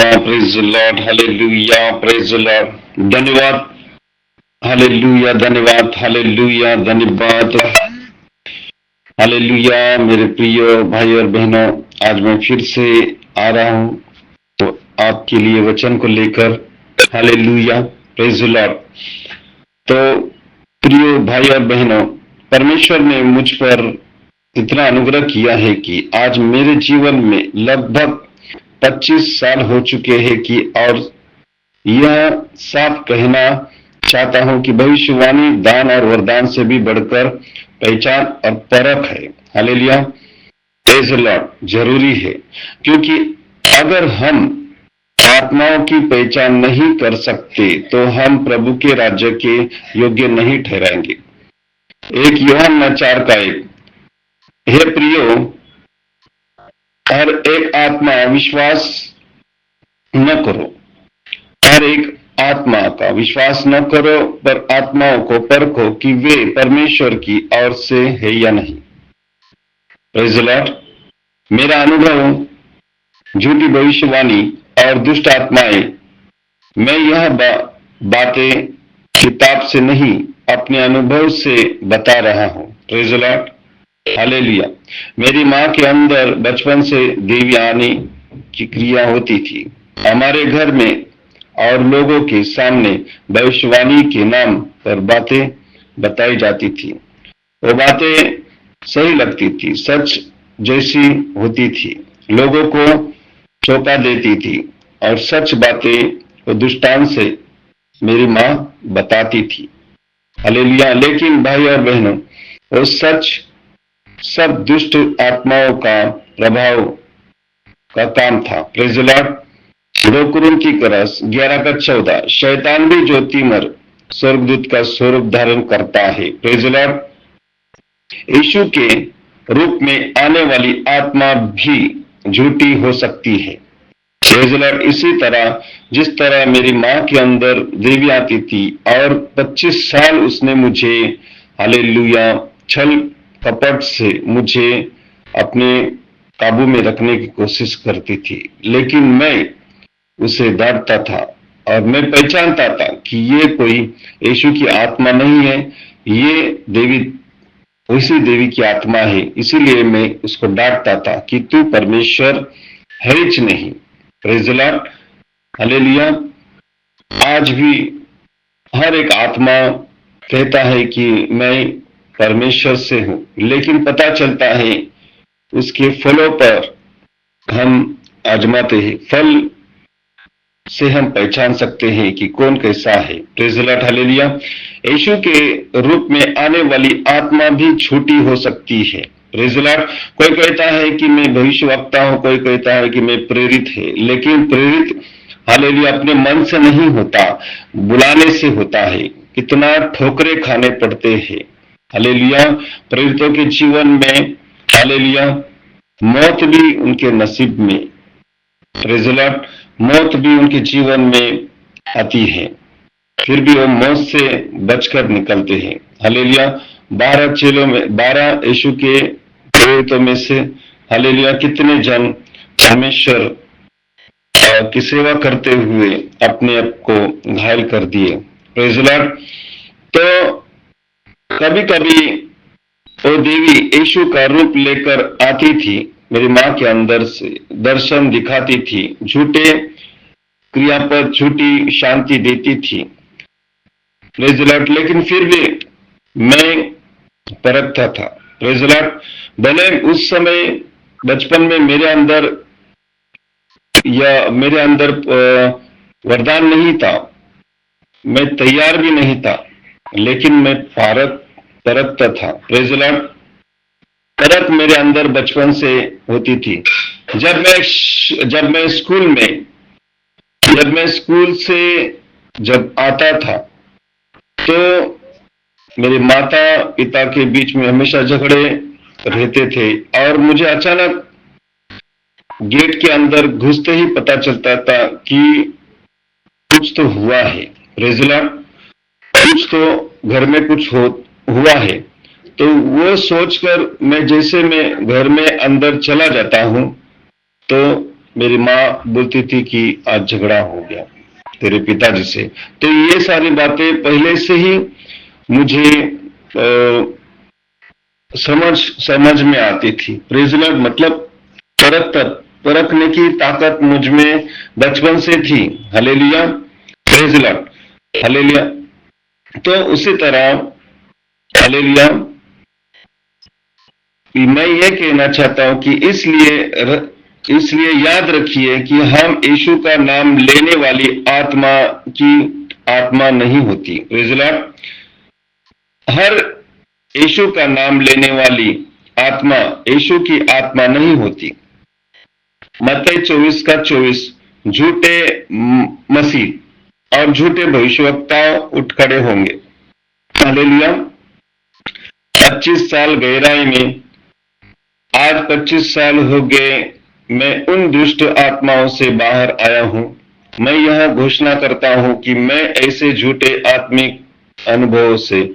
Praise the Lord, hallelujah, praise the Lord. धन्यवाद, hallelujah, धन्यवाद, hallelujah, धन्यवाद, हालेलुया। मेरे प्रिय भाई और बहनों, आज मैं फिर से आ रहा हूं तो आपके लिए वचन को लेकर, हालेलुया, प्रेज द लॉर्ड। तो प्रिय भाई और बहनों, परमेश्वर ने मुझ पर इतना अनुग्रह किया है कि आज मेरे जीवन में लगभग 25 साल हो चुके हैं कि और यह साफ कहना चाहता हूं कि भविष्यवाणी दान और वरदान से भी बढ़कर पहचान और परख है। हालेलुया, प्रेज द लॉर्ड, जरूरी है, क्योंकि अगर हम आत्माओं की पहचान नहीं कर सकते तो हम प्रभु के राज्य के योग्य नहीं ठहराएंगे। एक यूहन्ना 4:1, हे प्रियो, हर एक आत्मा विश्वास न करो, हर एक आत्मा का विश्वास न करो, पर आत्माओं को परखो कि वे परमेश्वर की ओर से है या नहीं। Praise the Lord. मेरा अनुभव, झूठी भविष्यवाणी और दुष्ट आत्माएं, मैं यह बातें किताब से नहीं अपने अनुभव से बता रहा हूं। Praise the Lord, hallelujah. मेरी मां के अंदर बचपन से देवी आने की क्रिया होती थी। हमारे घर में और लोगों के सामने भविष्यवाणी के नाम पर बातें बताई जाती थी। वो बातें सही लगती थी, सच जैसी होती थी, लोगों को चौंका देती थी और सच बातें वो दुष्टांत से मेरी मां बताती थी। हालेलुया। लेकिन भाई और बहनों, वो सच सब दुष्ट आत्माओं का प्रभाव का काम था। Praise the Lord. 2 कुरिन्थियों 11:14, शैतान भी ज्योतिमय स्वर्गदूत का स्वरूप धारण करता है। Praise the Lord. यीशु के रूप में आने वाली आत्मा भी झूठी हो सकती है। Praise the Lord. इसी तरह जिस तरह मेरी मां के अंदर देवी आती थी और 25 साल उसने मुझे, हालेलुया, छल कपट से मुझे अपने काबू में रखने की कोशिश करती थी, लेकिन मैं उसे डांटता था और मैं पहचानता था कि ये कोई यीशु की आत्मा नहीं है, ये देवी उसी देवी की आत्मा है। इसीलिए मैं उसको डांटता था कि तू परमेश्वर है ही नहीं। Praise the Lord, hallelujah. आज भी हर एक आत्मा कहता है कि मैं परमेश्वर से हूं, लेकिन पता चलता है उसके फलों पर हम आजमाते हैं। फल से हम पहचान सकते हैं कि कौन कैसा है। Praise the Lord, hallelujah. यीशु के रूप में आने वाली आत्मा भी झूठी हो सकती है। Praise the Lord. कोई कहता है कि मैं भविष्यवक्ता हूं, कोई कहता है कि मैं प्रेरित है, लेकिन प्रेरित, हालेलुया, अपने मन से नहीं होता, बुलाने से होता है। कितना ठोकरे खाने पड़ते हैं। हालेलुया। प्रेरितों के जीवन में, हालेलुया, मौत भी उनके नसीब में, प्रेज़ द लॉर्ड, मौत भी उनके जीवन में आती है, फिर भी वो मौत से बचकर निकलते हैं। हालेलुया। 12 चेलों में, 12 यीशु के प्रेरितों में से, हालेलुया, कितने जन परमेश्वर की सेवा करते हुए अपने आप को घायल कर दिए। Praise the Lord. तो कभी कभी वो देवी यीशु का रूप लेकर आती थी, मेरी मां के अंदर से दर्शन दिखाती थी, झूठे क्रिया पर झूठी शांति देती थी। Praise the Lord. लेकिन फिर भी मैं परखता था। Praise the Lord. भले उस समय बचपन में मेरे अंदर वरदान नहीं था, मैं तैयार भी नहीं था, लेकिन मैं परखता था। Praise the Lord. परख मेरे अंदर बचपन से होती थी। जब मैं स्कूल से आता था तो मेरे माता पिता के बीच में हमेशा झगड़े रहते थे और मुझे अचानक गेट के अंदर घुसते ही पता चलता था कि कुछ तो हुआ है। Praise the Lord. कुछ तो घर में कुछ हुआ है। तो वो सोचकर मैं घर में अंदर चला जाता हूं तो मेरी माँ बोलती थी कि आज झगड़ा हो गया तेरे पिताजी से। तो ये सारी बातें पहले से ही मुझे समझ में आती थी। Praise the Lord. मतलब परखने की ताकत मुझ में बचपन से थी। Hallelujah, praise the Lord, hallelujah. तो उसी तरह हालेलुया, मैं ये कहना चाहता हूं कि इसलिए याद रखिए कि हम यीशु का नाम लेने वाली आत्मा की आत्मा नहीं होती। Praise the Lord. हर यीशु का नाम लेने वाली आत्मा यीशु की आत्मा नहीं होती। मत्ती 24:24 झूठे मसीह और झूठे भविष्यवक्ता उठ खड़े होंगे। हालेलुया। 25 साल गहराई में, आज 25 साल हो गए मैं उन दुष्ट आत्माओं से बाहर आया हूं। मैं यह घोषणा करता हूं कि मैं ऐसे झूठे आत्मिक अनुभवों से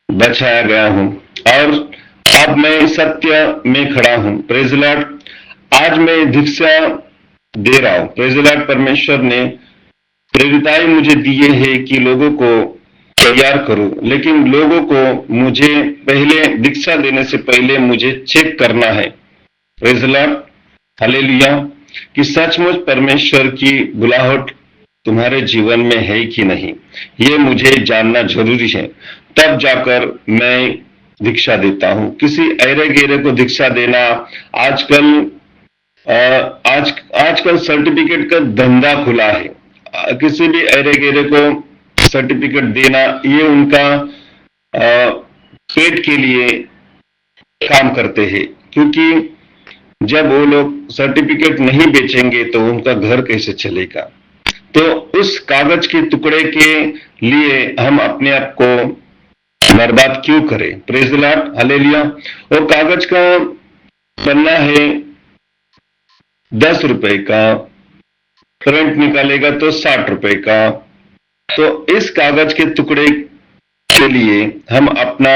बचाया गया हूं और अब मैं सत्य में खड़ा हूं। Praise the Lord. आज मैं दीक्षा दे रहा हूं। Praise the Lord. परमेश्वर ने प्रेरिताई मुझे दिए है कि लोगों को तैयार करूं, लेकिन लोगों को मुझे पहले दीक्षा देने से पहले मुझे चेक करना है। प्रेज़ द लॉर्ड, हालेलुया, कि सचमुच परमेश्वर की बुलाहट तुम्हारे जीवन में है कि नहीं, ये मुझे जानना जरूरी है। तब जाकर मैं दीक्षा देता हूं। किसी ऐरे गैरे को दीक्षा देना आजकल सर्टिफिकेट का धंधा खुला है। किसी भी ऐरे गैरे को सर्टिफिकेट देना, ये उनका पेट के लिए काम करते हैं, क्योंकि जब वो लोग सर्टिफिकेट नहीं बेचेंगे तो उनका घर कैसे चलेगा। तो उस कागज के टुकड़े के लिए हम अपने आप को बर्बाद क्यों करें। Praise the Lord, hallelujah. और कागज का पन्ना है 10 रुपए का, प्रिंट निकालेगा तो 60 रुपए का। तो इस कागज के टुकड़े के लिए हम अपना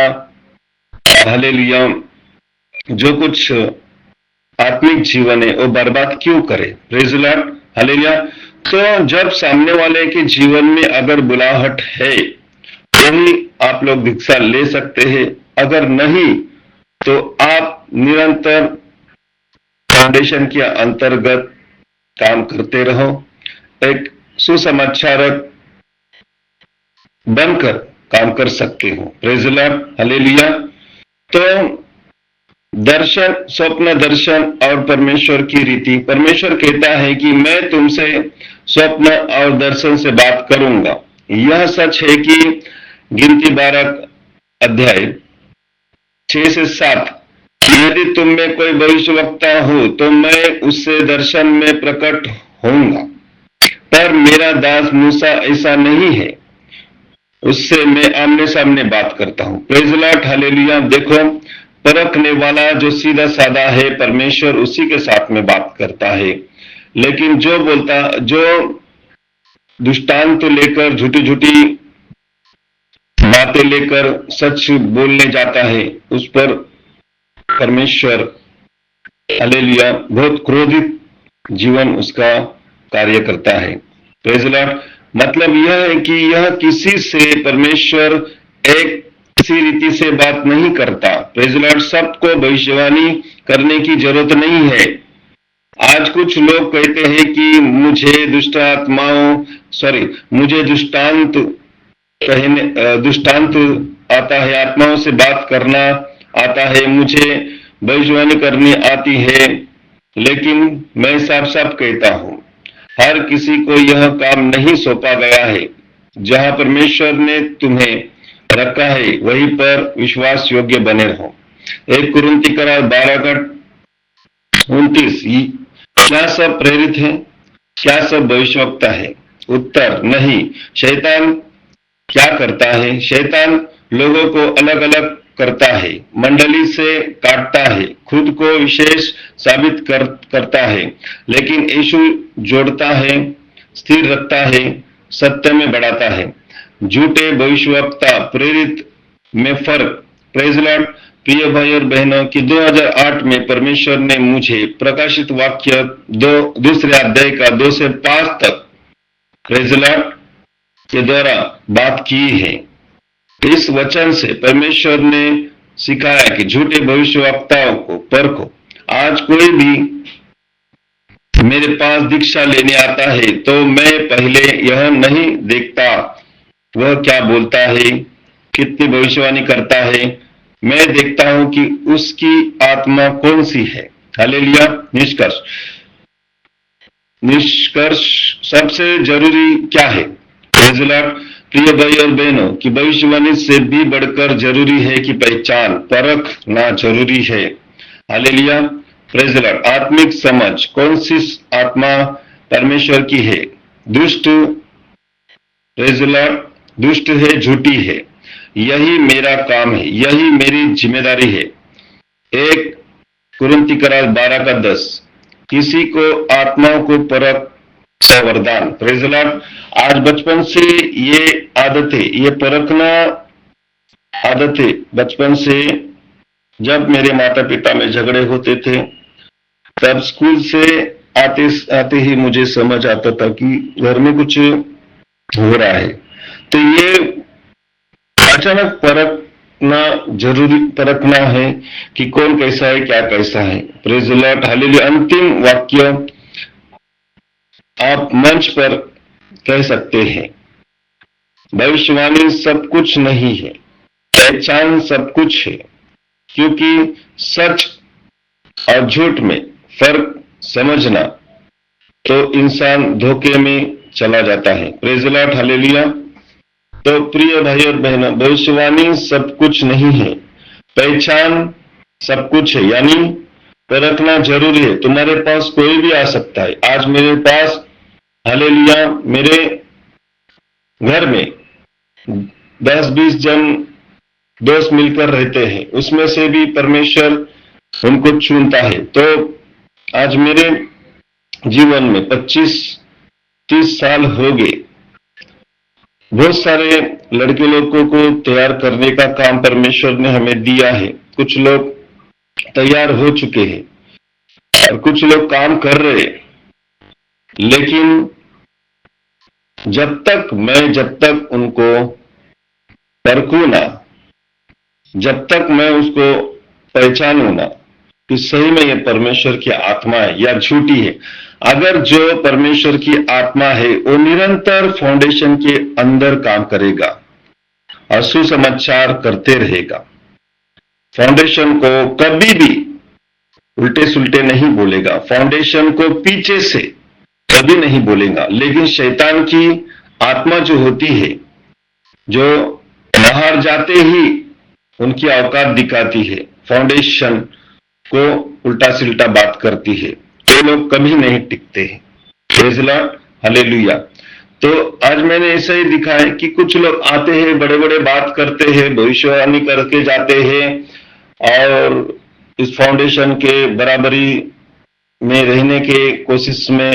हालेलुया जो कुछ आत्मिक जीवन है वो बर्बाद क्यों करें। Praise the Lord, hallelujah. तो जब सामने वाले के जीवन में अगर बुलाहट है वही आप लोग दीक्षा ले सकते हैं, अगर नहीं तो आप निरंतर फाउंडेशन के अंतर्गत काम करते रहो, एक सुसमाचारक बनकर काम कर सकते हो। Praise the Lord, hallelujah. तो दर्शन, स्वप्न दर्शन और परमेश्वर की रीति। परमेश्वर कहता है कि मैं तुमसे स्वप्न और दर्शन से बात करूंगा। यह सच है कि गिनती 12 अध्याय 6 से 7, यदि तुम में कोई भविष्यवक्ता हो तो मैं उससे दर्शन में प्रकट होऊंगा, पर मेरा दास मूसा ऐसा नहीं है, उससे मैं आमने सामने बात करता हूं। Praise the Lord, hallelujah. देखो, परखने वाला जो सीधा साधा है, परमेश्वर उसी के साथ में बात करता है। लेकिन जो दुष्टांत लेकर, झूठी झूठी बातें लेकर सच बोलने जाता है, उस पर परमेश्वर हालेलुया बहुत क्रोधित जीवन उसका कार्य करता है। Praise the Lord. मतलब यह है कि यह किसी से परमेश्वर एक किसी रीति से बात नहीं करता। Praise the Lord. सबको भविष्यवाणी करने की जरूरत नहीं है। आज कुछ लोग कहते हैं कि मुझे दुष्टांत आता है, आत्माओं से बात करना आता है, मुझे भविष्यवाणी करनी आती है। लेकिन मैं साफ साफ कहता हूं, हर किसी को यह काम नहीं सौंपा गया है। जहां परमेश्वर ने तुम्हें रखा है वहीं पर विश्वास योग्य बने रहो। 1 कुरिन्थियों 12:29। क्या सब प्रेरित है? क्या सब भविष्यवक्ता है? उत्तर नहीं। शैतान क्या करता है? शैतान लोगों को अलग अलग करता है, मंडली से काटता है, खुद को विशेष साबित करता है। लेकिन यीशु जोड़ता है, स्थिर रखता है, सत्य में बढ़ाता है। झूठे भविष्यवक्ता प्रेरित में फर्क। Praise the Lord. प्रिय भाई और बहनों कि 2008 में परमेश्वर ने मुझे प्रकाशित वाक्य दूसरे अध्याय का 2 से 5 तक प्रेज़ द लॉर्ड के द्वारा बात की है। इस वचन से परमेश्वर ने सिखाया कि झूठे भविष्यवक्ताओं को परखो। आज कोई भी मेरे पास दीक्षा लेने आता है तो मैं पहले यह नहीं देखता वह क्या बोलता है, कितनी भविष्यवाणी करता है। मैं देखता हूं कि उसकी आत्मा कौन सी है। हालेलुया। निष्कर्ष सबसे जरूरी क्या है? Praise the Lord. प्रिय भाई और बहनों कि भविष्यवाणी से भी बढ़कर जरूरी है कि पहचान परखना जरूरी है। हालेलुया। Praise the Lord. आत्मिक समझ कौन सी आत्मा परमेश्वर की है? दुष्ट, प्रेज़ द लॉर्ड, दुष्ट है, झूठी है। यही मेरा काम है, यही मेरी जिम्मेदारी है। 1 कुरिन्थियों 12:10 किसी को आत्माओं को परख का वरदान। Praise the Lord. आज बचपन से ये आदतें, ये परखना आदतें बचपन से, जब मेरे माता पिता में झगड़े होते थे तब स्कूल से आते आते ही मुझे समझ आता था कि घर में कुछ हो रहा है। तो ये अचानक परखना है कि कौन कैसा है, क्या कैसा है। Praise the Lord. हालेलुया। अंतिम वाक्य आप मंच पर कह सकते हैं, भविष्यवाणी सब कुछ नहीं है, पहचान सब कुछ है। क्योंकि सच और झूठ में फर्क समझना तो इंसान धोखे में चला जाता है। Praise the Lord. हालेलुया। तो प्रिय भाई और बहनों, भविष्यवाणी सब कुछ नहीं है, पहचान सब कुछ है, यानी परखना जरूरी है। तुम्हारे पास कोई भी आ सकता है। आज मेरे पास, हालेलुया, मेरे घर में 10-20 जन दोस्त मिलकर रहते हैं, उसमें से भी परमेश्वर उनको चुनता है। तो आज मेरे जीवन में 25-30 साल हो गए। बहुत सारे लड़के लोगों को तैयार करने का काम परमेश्वर ने हमें दिया है। कुछ लोग तैयार हो चुके हैं और कुछ लोग काम कर रहे हैं। लेकिन जब तक उनको परखूं ना, जब तक मैं उसको पहचानूं ना कि सही में ये परमेश्वर की आत्मा है या झूठी है। अगर जो परमेश्वर की आत्मा है वो निरंतर फाउंडेशन के अंदर काम करेगा और सुसमाचार करते रहेगा, फाउंडेशन को कभी भी उल्टे सुल्टे नहीं बोलेगा, फाउंडेशन को पीछे से कभी नहीं बोलेगा। लेकिन शैतान की आत्मा जो होती है, जो बाहर जाते ही उनकी औकात दिखाती है, फाउंडेशन को उल्टा सिल्टा बात करती है, ये लोग कभी नहीं टिकते हैं। Praise the Lord. हालेलुया। तो आज मैंने ऐसा ही दिखा है कि कुछ लोग आते हैं, बड़े बड़े बात करते हैं, भविष्यवाणी करके जाते हैं और इस फाउंडेशन के बराबरी में रहने के कोशिश में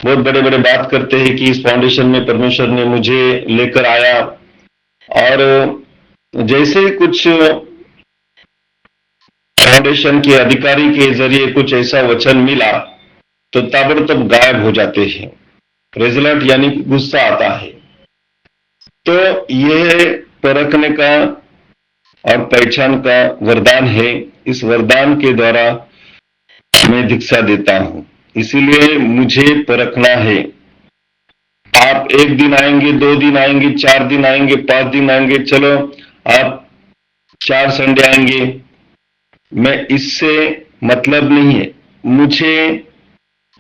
बहुत बड़े बड़े बात करते हैं कि इस फाउंडेशन में परमेश्वर ने मुझे लेकर आया, और जैसे ही कुछ फाउंडेशन के अधिकारी के जरिए कुछ ऐसा वचन मिला तो ताबड़तोब गायब हो जाते हैं। Praise the Lord. यानी गुस्सा आता है। तो यह परखने का और पहचान का वरदान है। इस वरदान के द्वारा मैं दीक्षा देता हूं, इसीलिए मुझे परखना है। आप 1 दिन आएंगे, 2 दिन आएंगे, 4 दिन आएंगे, 5 दिन आएंगे, चलो आप 4 संडे आएंगे, मैं इससे मतलब नहीं है। मुझे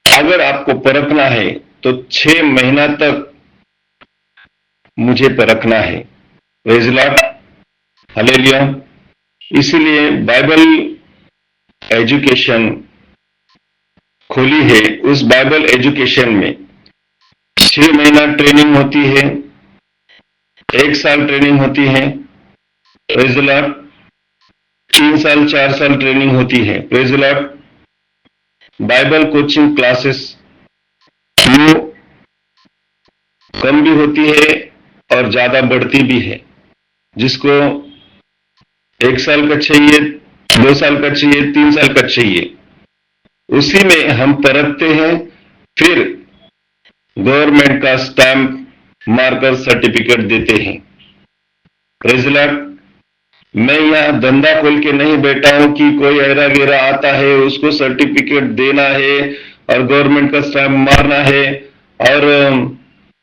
अगर आपको परखना है तो 6 महीना तक मुझे परखना है। Praise the Lord. हालेलुया। इसीलिए बाइबल एजुकेशन खोली है। उस बाइबल एजुकेशन में 6 महीना ट्रेनिंग होती है, 1 साल ट्रेनिंग होती है। Praise the Lord. 3 साल 4 साल ट्रेनिंग होती है। Praise the Lord. Bible coaching classes वो कम भी होती है और ज्यादा बढ़ती भी है। जिसको 1 साल का चाहिए, 2 साल का चाहिए, 3 साल का चाहिए, उसी में हम परखते हैं, फिर गवर्नमेंट का स्टैंप मारकर सर्टिफिकेट देते हैं। Praise Lord. मैं यहाँ धंधा खोल के नहीं बैठा हूं कि कोई ऐरा गेरा आता है उसको सर्टिफिकेट देना है और गवर्नमेंट का स्टैंप मारना है और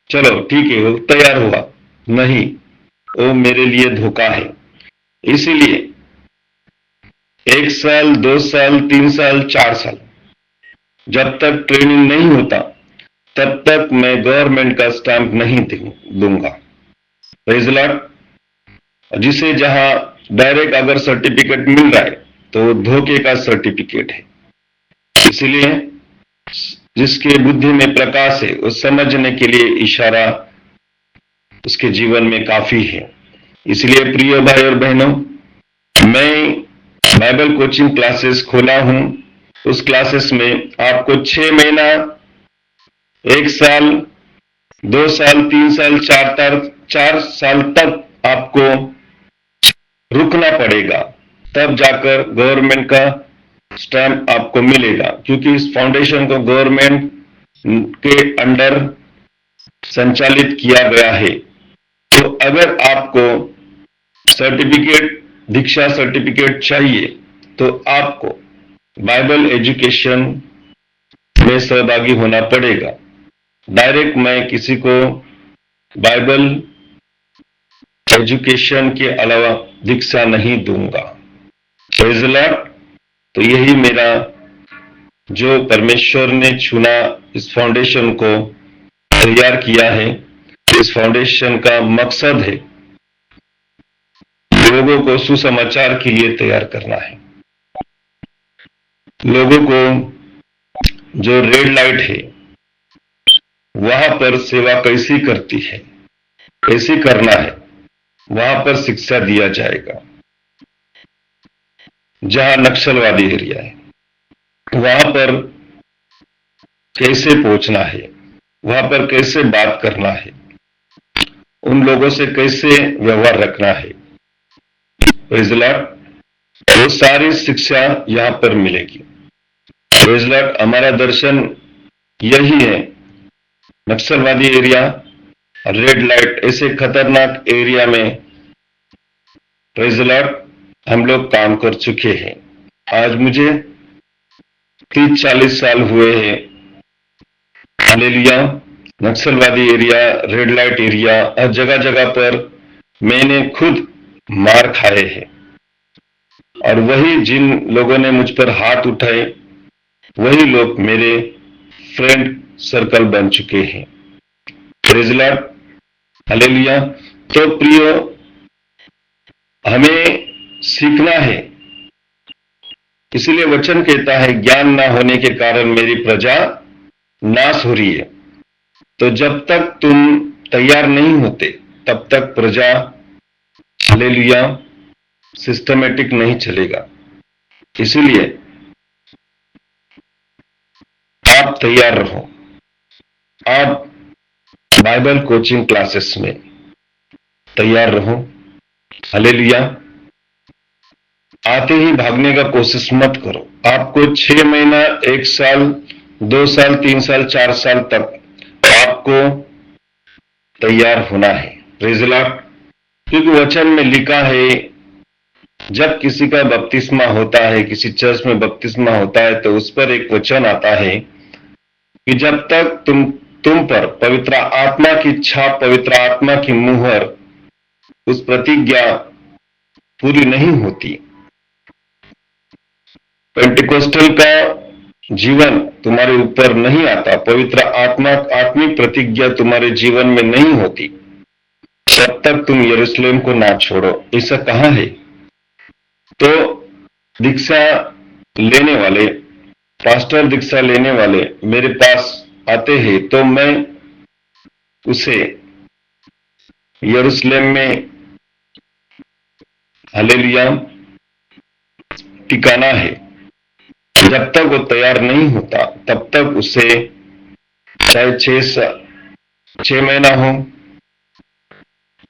चलो ठीक है वो तैयार हुआ। नहीं, वो मेरे लिए धोखा है। इसीलिए 1 साल, 2 साल, 3 साल, 4 साल जब तक ट्रेनिंग नहीं होता तब तक मैं गवर्नमेंट का स्टैंप नहीं दूंगा। Praise Lord. जिसे जहां डायरेक्ट अगर सर्टिफिकेट मिल रहा है तो धोखे का सर्टिफिकेट है। इसलिए जिसके बुद्धि में प्रकाश है उस समझने के लिए इशारा उसके जीवन में काफी है। इसलिए प्रिय भाई और बहनों, मैं बाइबल कोचिंग क्लासेस खोला हूं। उस क्लासेस में आपको 6 महीना, 1 साल, 2 साल, 3 साल, 4 साल तक आपको रुकना पड़ेगा, तब जाकर गवर्नमेंट का स्टैंप आपको मिलेगा, क्योंकि इस फाउंडेशन को गवर्नमेंट के अंडर संचालित किया गया है। तो अगर आपको सर्टिफिकेट, दीक्षा सर्टिफिकेट चाहिए तो आपको बाइबल एजुकेशन में सहभागी होना पड़ेगा। डायरेक्ट मैं किसी को बाइबल एजुकेशन के अलावा दीक्षा नहीं दूंगा। Praise Lord. तो यही मेरा, जो परमेश्वर ने चुना, इस फाउंडेशन को तैयार किया है, इस फाउंडेशन का मकसद है लोगों को सुसमाचार के लिए तैयार करना है। लोगों को जो रेड लाइट है वहां पर सेवा कैसी करती है, कैसी करना है, वहां पर शिक्षा दिया जाएगा। जहां नक्सलवादी एरिया है वहां पर कैसे पहुंचना है, वहां पर कैसे बात करना है, उन लोगों से कैसे व्यवहार रखना है। Praise Lord. वो सारी शिक्षा यहां पर मिलेगी। Praise Lord. हमारा दर्शन यही है। नक्सलवादी एरिया, रेड लाइट, ऐसे खतरनाक एरिया में प्रेज़ लॉर्ड हम लोग काम कर चुके हैं। आज मुझे 30-40 साल हुए हैं। हालेलुया। नक्सलवादी एरिया, रेड लाइट एरिया, हर जगह जगह पर मैंने खुद मार खाए हैं। और वही जिन लोगों ने मुझ पर हाथ उठाए, वही लोग मेरे फ्रेंड सर्कल बन चुके हैं। Praise Lord. हालेलुया। तो प्रियो, हमें सीखना है। इसलिए वचन कहता है, ज्ञान ना होने के कारण मेरी प्रजा नाश हो रही है। तो जब तक तुम तैयार नहीं होते तब तक प्रजा, हालेलुया, सिस्टमेटिक नहीं चलेगा। इसीलिए आप तैयार रहो। आप बाइबल कोचिंग क्लासेस में तैयार रहो। हालेलुया। आते ही भागने का कोशिश मत करो। आपको 6 महीना, 1 साल, 2 साल, 3 साल, 4 साल तक आपको तैयार होना है। Praise Lord. क्योंकि वचन में लिखा है, जब किसी का बपतिस्मा होता है, किसी चर्च में बपतिस्मा होता है, तो उस पर एक वचन आता है कि जब तक तुम पर पवित्र आत्मा की छाप, पवित्र आत्मा की मुहर, उस प्रतिज्ञा पूरी नहीं होती, पेंटिकोस्टल का जीवन तुम्हारे ऊपर नहीं आता, पवित्र आत्मा, आत्मिक प्रतिज्ञा तुम्हारे जीवन में नहीं होती, तब तक तुम यरूशलेम को ना छोड़ो। ऐसा कहाँ है? तो दीक्षा लेने वाले, पास्टर दीक्षा लेने वाले मेरे पास आते हैं तो मैं उसे यरूशलेम में, हालेलुया, टिकाना है। जब तक वो तैयार नहीं होता तब तक उसे, चाहे 6 महीना हो,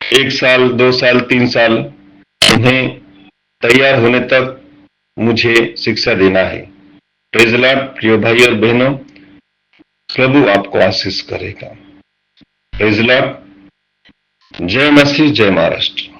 1 साल, 2 साल, 3 साल, उन्हें तैयार होने तक मुझे शिक्षा देना है। Praise Lord. प्रिय भाई और बहनों, प्रभु आपको आशीष करेगा। Praise Lord. जय मसीह, जय महाराष्ट्र।